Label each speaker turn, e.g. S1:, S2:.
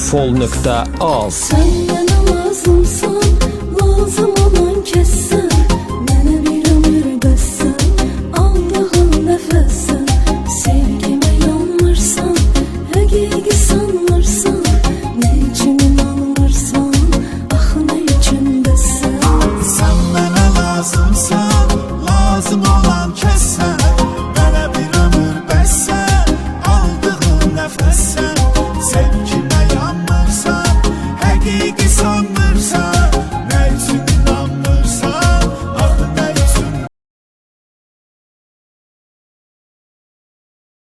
S1: 3W.az
S2: Sen bana lazımsan, lazım olan kessən, mənə bir ömür bəssən, aldığın nəfəssən, sevgimə yanmırsan, həqiqi sanmırsan, nə üçün inanmırsan, axı nə üçün bəssən.
S3: Sen bana lazımsan, lazım olan kessən, mənə bir ömür bəssən, aldığın nəfəssən, sevgimə yanmırsan, həqiqi sanmırsan,